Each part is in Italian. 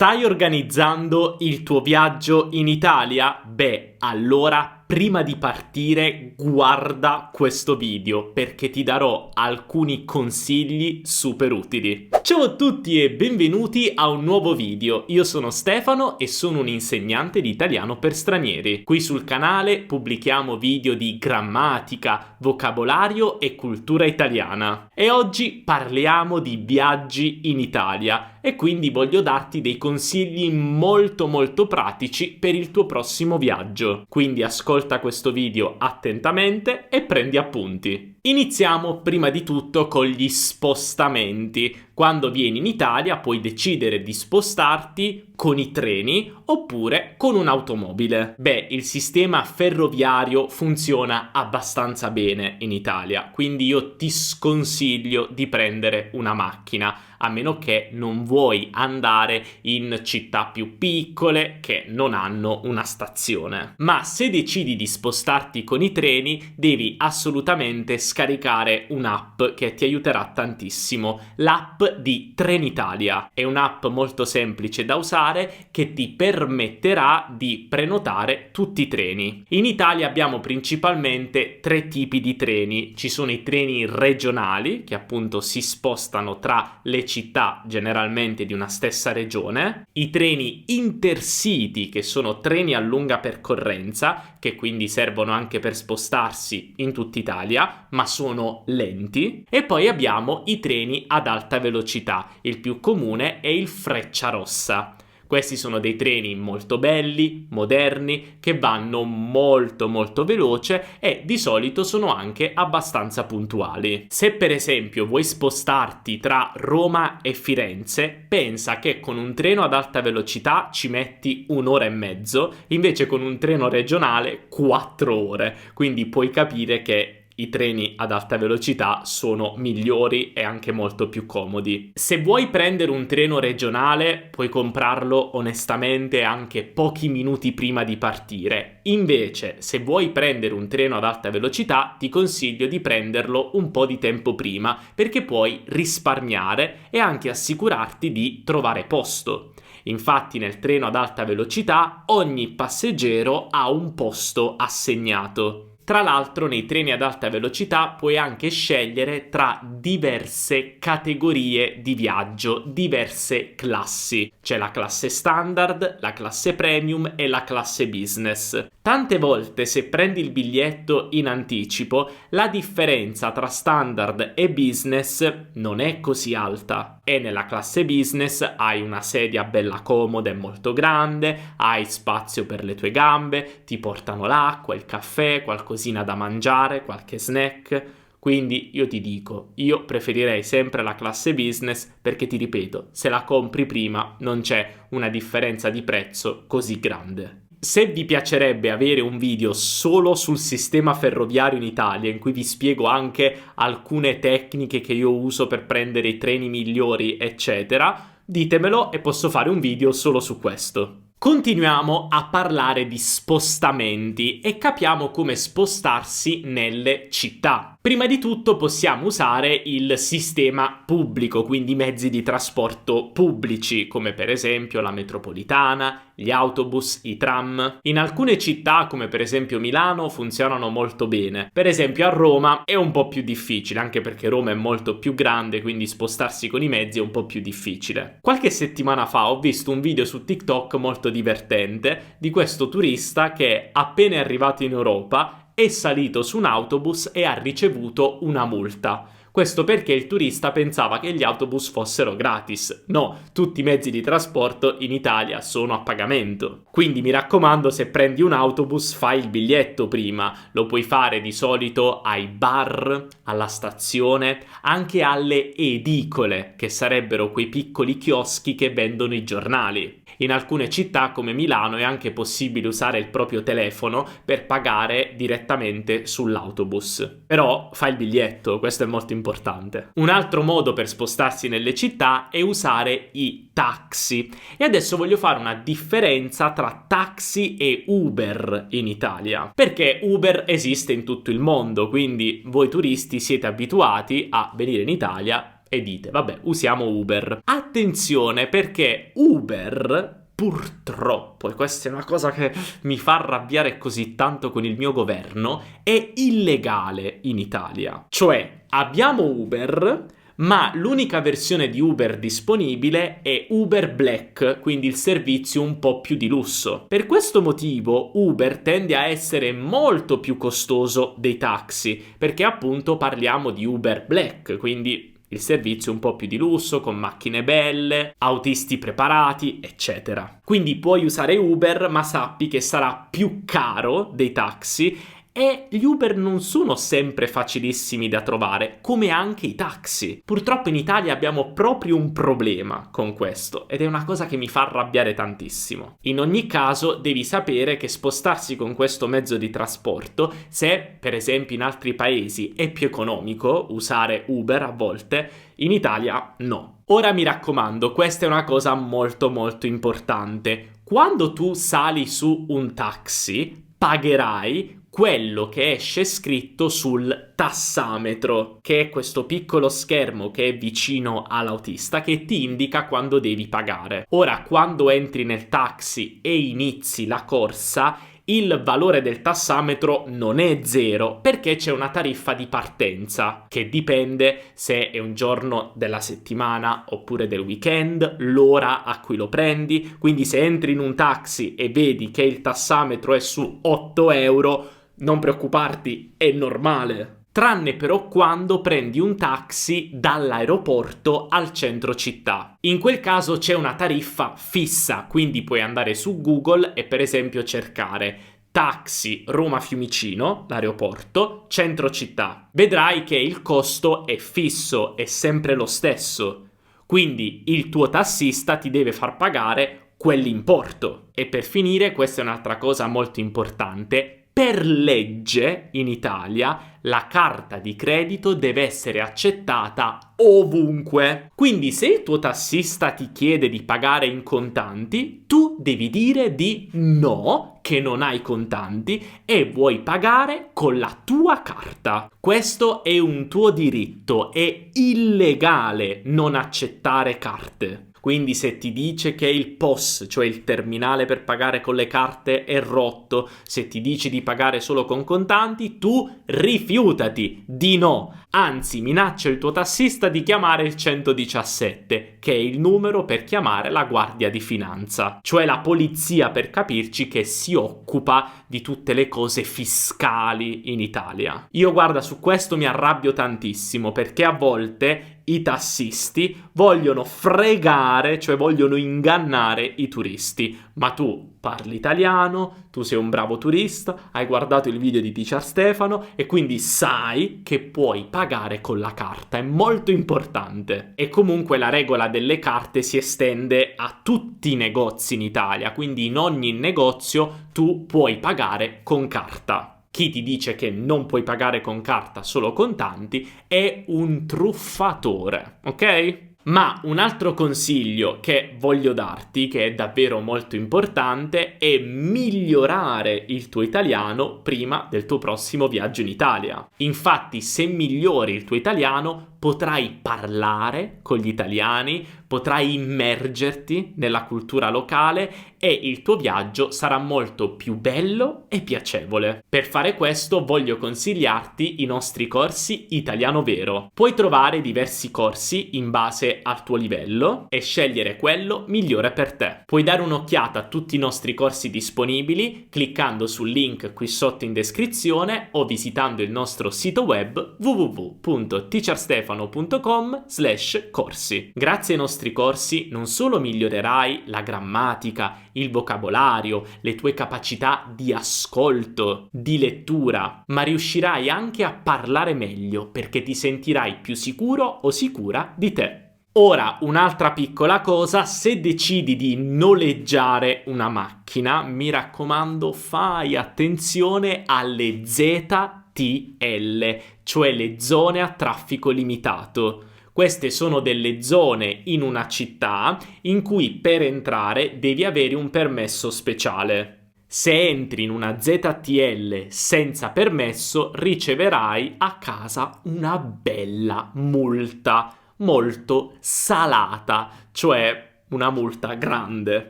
Stai organizzando il tuo viaggio in Italia? Beh, allora prima di partire guarda questo video perché ti darò alcuni consigli super utili. Ciao a tutti e benvenuti a un nuovo video. Io sono Stefano e sono un insegnante di italiano per stranieri. Qui sul canale pubblichiamo video di grammatica, vocabolario e cultura italiana. E oggi parliamo di viaggi in Italia e quindi voglio darti dei consigli molto pratici per il tuo prossimo viaggio. Quindi ascolta questo video attentamente e prendi appunti. Iniziamo prima di tutto con gli spostamenti. Quando vieni in Italia puoi decidere di spostarti con i treni oppure con un'automobile. Beh, il sistema ferroviario funziona abbastanza bene in Italia, quindi io ti sconsiglio di prendere una macchina, a meno che non vuoi andare in città più piccole che non hanno una stazione. Ma se decidi di spostarti con i treni, devi assolutamente scaricare un'app che ti aiuterà tantissimo, l'app di Trenitalia. È un'app molto semplice da usare che ti permetterà di prenotare tutti i treni. In Italia abbiamo principalmente tre tipi di treni. Ci sono i treni regionali, che appunto si spostano tra le città generalmente di una stessa regione, i treni intercity, che sono treni a lunga percorrenza, che quindi servono anche per spostarsi in tutta Italia, ma sono lenti, e poi abbiamo i treni ad alta velocità. Il più comune è il Frecciarossa. Questi sono dei treni molto belli, moderni, che vanno molto veloce e di solito sono anche abbastanza puntuali. Se per esempio vuoi spostarti tra Roma e Firenze, pensa che con un treno ad alta velocità ci metti 1 ora e mezzo, invece con un treno regionale 4 ore, quindi puoi capire che i treni ad alta velocità sono migliori e anche molto più comodi. Se vuoi prendere un treno regionale, puoi comprarlo onestamente anche pochi minuti prima di partire. Invece, se vuoi prendere un treno ad alta velocità, ti consiglio di prenderlo un po' di tempo prima, perché puoi risparmiare e anche assicurarti di trovare posto. Infatti nel treno ad alta velocità ogni passeggero ha un posto assegnato. Tra l'altro nei treni ad alta velocità puoi anche scegliere tra diverse categorie di viaggio, diverse classi. C'è la classe standard, la classe premium e la classe business. Tante volte se prendi il biglietto in anticipo, la differenza tra standard e business non è così alta. E nella classe business hai una sedia bella comoda e molto grande, hai spazio per le tue gambe, ti portano l'acqua, il caffè, qualcosina da mangiare, qualche snack. Quindi io ti dico, io preferirei sempre la classe business perché ti ripeto, se la compri prima non c'è una differenza di prezzo così grande. Se vi piacerebbe avere un video solo sul sistema ferroviario in Italia, in cui vi spiego anche alcune tecniche che io uso per prendere i treni migliori, eccetera, ditemelo e posso fare un video solo su questo. Continuiamo a parlare di spostamenti e capiamo come spostarsi nelle città. Prima di tutto possiamo usare il sistema pubblico, quindi mezzi di trasporto pubblici, come per esempio la metropolitana, gli autobus, i tram. In alcune città, come per esempio Milano, funzionano molto bene. Per esempio a Roma è un po' più difficile, anche perché Roma è molto più grande, quindi spostarsi con i mezzi è un po' più difficile. Qualche settimana fa ho visto un video su TikTok molto divertente di questo turista che appena è arrivato in Europa è salito su un autobus e ha ricevuto una multa. Questo perché il turista pensava che gli autobus fossero gratis. No, tutti i mezzi di trasporto in Italia sono a pagamento. Quindi mi raccomando, se prendi un autobus fai il biglietto prima. Lo puoi fare di solito ai bar, alla stazione, anche alle edicole, che sarebbero quei piccoli chioschi che vendono i giornali. In alcune città come Milano è anche possibile usare il proprio telefono per pagare direttamente sull'autobus. Però fai il biglietto, questo è molto importante. Un altro modo per spostarsi nelle città è usare i taxi. E adesso voglio fare una differenza tra taxi e Uber in Italia. Perché Uber esiste in tutto il mondo, quindi voi turisti siete abituati a venire in Italia e dite, vabbè, usiamo Uber. Attenzione, perché Uber, purtroppo, e questa è una cosa che mi fa arrabbiare così tanto con il mio governo, è illegale in Italia. Cioè, abbiamo Uber, ma l'unica versione di Uber disponibile è Uber Black, quindi il servizio un po' più di lusso. Per questo motivo Uber tende a essere molto più costoso dei taxi, perché appunto parliamo di Uber Black, quindi il servizio un po' più di lusso, con macchine belle, autisti preparati, eccetera. Quindi puoi usare Uber, ma sappi che sarà più caro dei taxi e gli Uber non sono sempre facilissimi da trovare, come anche i taxi. Purtroppo in Italia abbiamo proprio un problema con questo ed è una cosa che mi fa arrabbiare tantissimo. In ogni caso devi sapere che spostarsi con questo mezzo di trasporto, se per esempio in altri paesi è più economico usare Uber a volte, in Italia no. Ora mi raccomando, questa è una cosa molto molto importante. Quando tu sali su un taxi, pagherai quello che esce scritto sul tassametro, che è questo piccolo schermo che è vicino all'autista che ti indica quando devi pagare. Ora, quando entri nel taxi e inizi la corsa, il valore del tassametro non è 0 perché c'è una tariffa di partenza che dipende se è un giorno della settimana oppure del weekend, l'ora a cui lo prendi. Quindi se entri in un taxi e vedi che il tassametro è su 8 euro, non preoccuparti, è normale. Tranne però quando prendi un taxi dall'aeroporto al centro città. In quel caso c'è una tariffa fissa, quindi puoi andare su Google e per esempio cercare taxi Roma Fiumicino, l'aeroporto, centro città. Vedrai che il costo è fisso, è sempre lo stesso. Quindi il tuo tassista ti deve far pagare quell'importo. E per finire, questa è un'altra cosa molto importante. Per legge in Italia la carta di credito deve essere accettata ovunque. Quindi se il tuo tassista ti chiede di pagare in contanti, tu devi dire di no, che non hai contanti e vuoi pagare con la tua carta. Questo è un tuo diritto, è illegale non accettare carte. Quindi se ti dice che il POS, cioè il terminale per pagare con le carte, è rotto, se ti dice di pagare solo con contanti, tu rifiutati di no. Anzi, minaccia il tuo tassista di chiamare il 117, che è il numero per chiamare la Guardia di Finanza, cioè la polizia, per capirci, che si occupa di tutte le cose fiscali in Italia. Io guarda, su questo mi arrabbio tantissimo, perché a volte i tassisti vogliono fregare, cioè vogliono ingannare i turisti. Ma tu parli italiano, tu sei un bravo turista, hai guardato il video di Teacher Stefano e quindi sai che puoi pagare con la carta. È molto importante. E comunque la regola delle carte si estende a tutti i negozi in Italia, quindi in ogni negozio tu puoi pagare con carta. Chi ti dice che non puoi pagare con carta, solo contanti, è un truffatore, ok? Ma un altro consiglio che voglio darti, che è davvero molto importante, è migliorare il tuo italiano prima del tuo prossimo viaggio in Italia. Infatti, se migliori il tuo italiano, potrai parlare con gli italiani, potrai immergerti nella cultura locale e il tuo viaggio sarà molto più bello e piacevole. Per fare questo voglio consigliarti i nostri corsi Italiano Vero. Puoi trovare diversi corsi in base al tuo livello e scegliere quello migliore per te. Puoi dare un'occhiata a tutti i nostri corsi disponibili cliccando sul link qui sotto in descrizione o visitando il nostro sito web www.teacherstefano.com/corsi. Grazie ai nostri corsi non solo migliorerai la grammatica, il vocabolario, le tue capacità di ascolto, di lettura, ma riuscirai anche a parlare meglio perché ti sentirai più sicuro o sicura di te. Ora, un'altra piccola cosa, se decidi di noleggiare una macchina, mi raccomando, fai attenzione alle ZTL, cioè le zone a traffico limitato. Queste sono delle zone in una città in cui per entrare devi avere un permesso speciale. Se entri in una ZTL senza permesso, riceverai a casa una bella multa. molto salata, cioè una multa grande,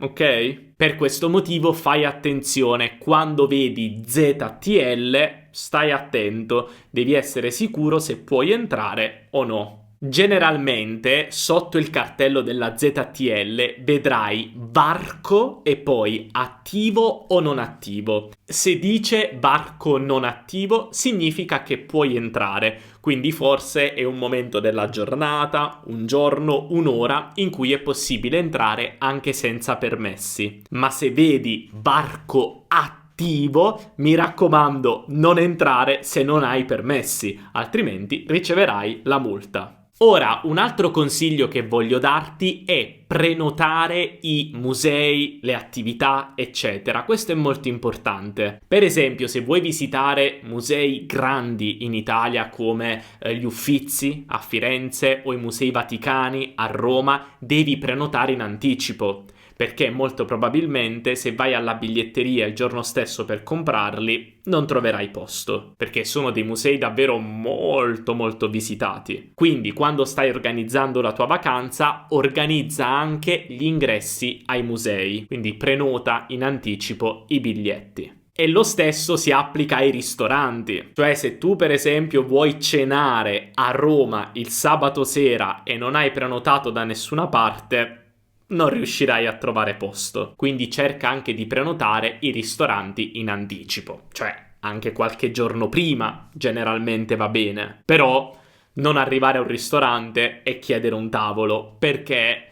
ok? Per questo motivo fai attenzione, quando vedi ZTL, stai attento, devi essere sicuro se puoi entrare o no. Generalmente sotto il cartello della ZTL vedrai varco e poi attivo o non attivo. Se dice varco non attivo significa che puoi entrare, quindi forse è un momento della giornata, un giorno, un'ora in cui è possibile entrare anche senza permessi. Ma se vedi varco attivo, mi raccomando, non entrare se non hai permessi, altrimenti riceverai la multa. Ora, un altro consiglio che voglio darti è prenotare i musei, le attività, eccetera. Questo è molto importante. Per esempio, se vuoi visitare musei grandi in Italia come gli Uffizi a Firenze o i Musei Vaticani a Roma, devi prenotare in anticipo, perché molto probabilmente se vai alla biglietteria il giorno stesso per comprarli non troverai posto, perché sono dei musei davvero molto visitati. Quindi quando stai organizzando la tua vacanza, organizza anche gli ingressi ai musei, quindi prenota in anticipo i biglietti. E lo stesso si applica ai ristoranti, cioè se tu per esempio vuoi cenare a Roma il sabato sera e non hai prenotato da nessuna parte, non riuscirai a trovare posto. Quindi cerca anche di prenotare i ristoranti in anticipo, cioè anche qualche giorno prima generalmente va bene, però non arrivare a un ristorante e chiedere un tavolo, perché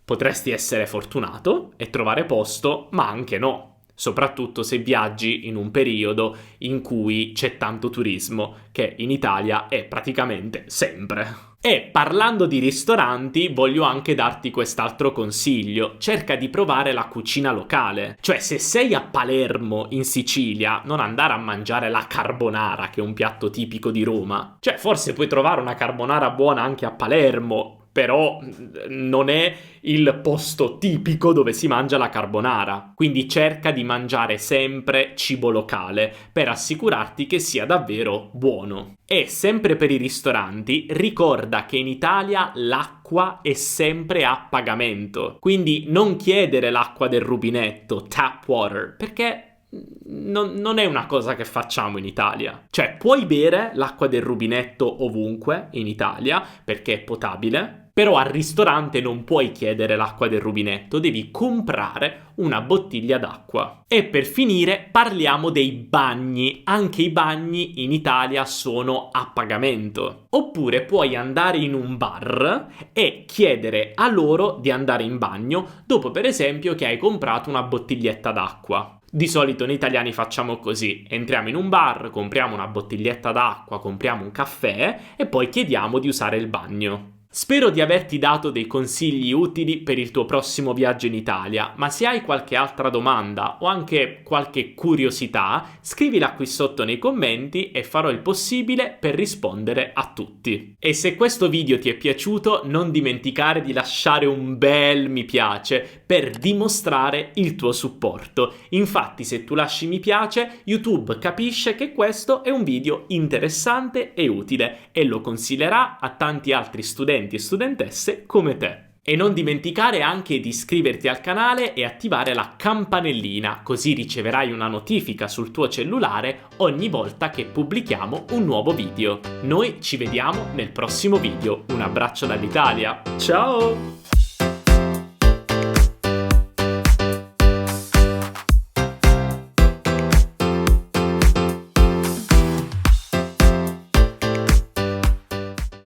potresti essere fortunato e trovare posto, ma anche no, soprattutto se viaggi in un periodo in cui c'è tanto turismo, che in Italia è praticamente sempre. E parlando di ristoranti, voglio anche darti quest'altro consiglio: cerca di provare la cucina locale. Cioè, se sei a Palermo in Sicilia, non andare a mangiare la carbonara, che è un piatto tipico di Roma. Cioè, forse puoi trovare una carbonara buona anche a Palermo, però non è il posto tipico dove si mangia la carbonara. Quindi cerca di mangiare sempre cibo locale per assicurarti che sia davvero buono. E sempre per i ristoranti, ricorda che in Italia l'acqua è sempre a pagamento. Quindi non chiedere l'acqua del rubinetto, tap water, perché non è una cosa che facciamo in Italia. Cioè, puoi bere l'acqua del rubinetto ovunque in Italia perché è potabile, però al ristorante non puoi chiedere l'acqua del rubinetto, devi comprare una bottiglia d'acqua. E per finire parliamo dei bagni. Anche i bagni in Italia sono a pagamento. Oppure puoi andare in un bar e chiedere a loro di andare in bagno dopo, per esempio, che hai comprato una bottiglietta d'acqua. Di solito noi italiani facciamo così: entriamo in un bar, compriamo una bottiglietta d'acqua, compriamo un caffè e poi chiediamo di usare il bagno. Spero di averti dato dei consigli utili per il tuo prossimo viaggio in Italia, ma se hai qualche altra domanda o anche qualche curiosità, scrivila qui sotto nei commenti e farò il possibile per rispondere a tutti. E se questo video ti è piaciuto, non dimenticare di lasciare un bel mi piace per dimostrare il tuo supporto. Infatti, se tu lasci mi piace, YouTube capisce che questo è un video interessante e utile e lo consiglierà a tanti altri studenti e studentesse come te. E non dimenticare anche di iscriverti al canale e attivare la campanellina, così riceverai una notifica sul tuo cellulare ogni volta che pubblichiamo un nuovo video. Noi ci vediamo nel prossimo video. Un abbraccio dall'Italia. Ciao!